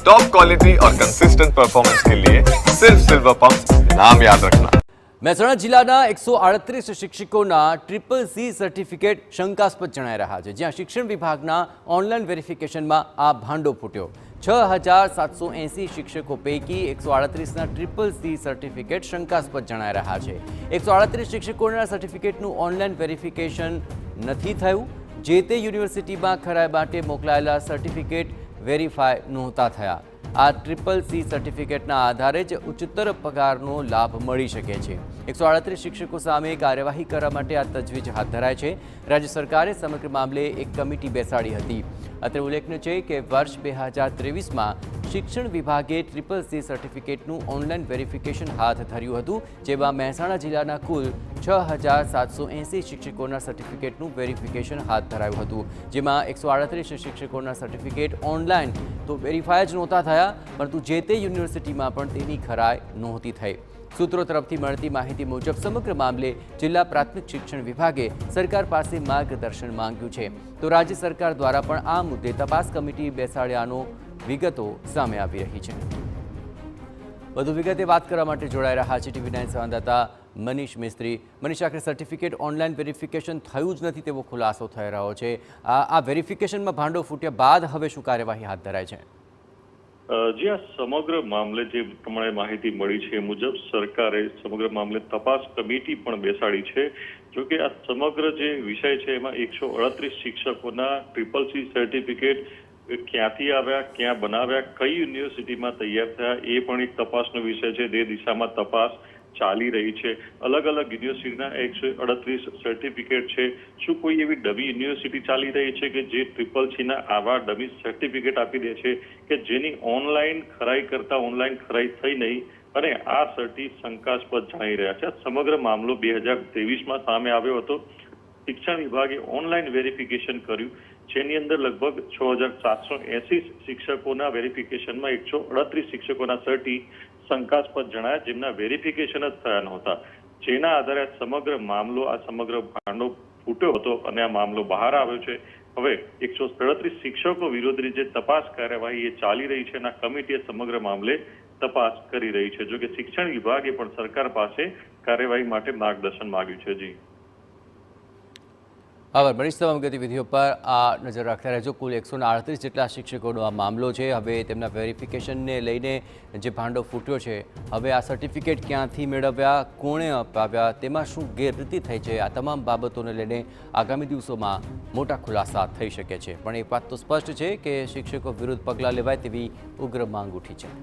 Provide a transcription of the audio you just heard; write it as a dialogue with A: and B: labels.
A: Top quality और consistent performance के लिए सिर्फ सिल्वर पंप नाम याद रखना।
B: મહેસાણા જિલ્લાના 138 શિક્ષકોના ટ્રિપલ સી સર્ટિફિકેટ શંકાસ્પદ જણાઈ રહ્યા છે, જ્યાં શિક્ષણ વિભાગના ઓનલાઈન વેરિફિકેશનમાં આ ભાંડો ફૂટ્યો। 6780 શિક્ષકો પૈકી 138ના ટ્રિપલ સી સર્ટિફિકેટ શંકાસ્પદ જણાઈ રહ્યા છે। 138 શિક્ષકોના સર્ટિફિકેટનું ઓનલાઈન વેરિફિકેશન નથી થયું। જે તે યુનિવર્સિટીમાં ખરાઈ માટે મોકલાયેલા સર્ટિફિકેટ વેરીફાઈ નહોતા થયા। આ ટ્રિપલ સી સર્ટિફિકેટના આધારે જ ઉચ્ચતર પગારનો લાભ મળી શકે છે। 138 શિક્ષકો સામે કાર્યવાહી કરવા માટે આ તજવીજ હાથ ધરાઈ છે। રાજ્ય સરકારે સમગ્ર મામલે એક કમિટી બેસાડી હતી। અત્રે ઉલ્લેખનીય છે કે વર્ષ 2023માં શિક્ષણ વિભાગે ટ્રિપલ સી સર્ટિફિકેટનું ઓનલાઈન વેરિફિકેશન હાથ ધર્યું હતું, જેમાં મહેસાણા જિલ્લાના કુલ 6780 શિક્ષકોના સર્ટિફિકેટનું વેરિફિકેશન હાથ ધરાયું હતું, જેમાં 138 શિક્ષકોના સર્ટિફિકેટ ઓનલાઈન તો વેરીફાઈ જ નહોતા થયા, પરંતુ જે તે યુનિવર્સિટીમાં પણ તેની ખરાઈ નહોતી થઈ। સૂત્રો તરફથી મળતી માહિતી મુજબ સમગ્ર મામલે જિલ્લા પ્રાથમિક શિક્ષણ વિભાગે સરકાર પાસે માર્ગદર્શન માંગ્યું છે, તો રાજ્ય સરકાર દ્વારા પણ આ મુદ્દે તપાસ કમિટી બેસાડ્યાનો વિગતો સામે આવી રહી છે। વધુ વિગતે વાત કરવા માટે જોડાઈ રહ્યા છે TV9 સંવાદદાતા મનીષ મિસ્ત્રી। મનીષ, આખરે સર્ટિફિકેટ ઓનલાઈન વેરિફિકેશન થયું જ નથી તેવો ખુલાસો થઈ રહ્યો છે। આ વેરિફિકેશનમાં ભાંડો ફૂટ્યા બાદ હવે શું કાર્યવાહી હાથ ધરાય છે?
C: જે આ સમગ્ર મામલે જે પ્રમાણે માહિતી મળી છે એ મુજબ સરકારે સમગ્ર મામલે તપાસ કમિટી પણ બેસાડી છે। જોકે આ સમગ્ર જે વિષય છે એમાં 138 શિક્ષકોના ટ્રિપલ સી સર્ટિફિકેટ ક્યાંથી આવ્યા, ક્યાં બનાવ્યા, કઈ યુનિવર્સિટીમાં તૈયાર થયા એ પણ એક તપાસનો વિષય છે। તે દિશામાં તપાસ ચાલી રહી છે। અલગ અલગ યુનિવર્સિટીના 138 સર્ટિફિકેટ છે। શું કોઈ એવી ડમી યુનિવર્સિટી ચાલી રહી છે કે જે ટ્રિપલ સીના આવા ડમી સર્ટિફિકેટ આપી દે છે કે જેની ઓનલાઈન ખરાઈ કરતા ઓનલાઈન ખરાઈ થઈ નહીં અને આ સર્ટિ શંકાસ્પદ જણાઈ રહ્યા છે। સમગ્ર મામલો 2023માં સામે આવ્યો હતો। શિક્ષણ વિભાગે ઓનલાઈન વેરિફિકેશન કર્યું, જેની અંદર લગભગ 6780 શિક્ષકોના વેરિફિકેશનમાં 138 શિક્ષકોના સર્ટિ શંકાસ્પદ જણાયા, જેમના વેરિફિકેશન જ થયા નહોતા, જેના આધારે સમગ્ર મામલો આ સમગ્ર ભાંડો ફૂટ્યો હતો અને આ મામલો બહાર આવ્યો છે। હવે 137 શિક્ષકો વિરુદ્ધની જે તપાસ કાર્યવાહી એ ચાલી રહી છે અને આ કમિટીએ સમગ્ર મામલે તપાસ કરી રહી છે। જો કે શિક્ષણ વિભાગે પણ સરકાર પાસે કાર્યવાહી માટે માર્ગદર્શન માંગ્યું છે। જી
B: આભાર મનીષ, તમામ ગતિવિધિઓ પર આ નજર રાખતા રહેજો। કુલ 138 જેટલા શિક્ષકોનો આ મામલો છે। હવે તેમના વેરિફિકેશનને લઈને જે ભાંડો ફૂટ્યો છે, હવે આ સર્ટિફિકેટ ક્યાંથી મેળવ્યા, કોણે અપાવ્યા, તેમાં શું ગેરરીતિ થઈ છે, આ તમામ બાબતોને લઈને આગામી દિવસોમાં મોટા ખુલાસા થઈ શકે છે। પણ એક વાત તો સ્પષ્ટ છે કે શિક્ષકો વિરુદ્ધ પગલાં લેવાય તેવી ઉગ્ર માંગ ઉઠી છે।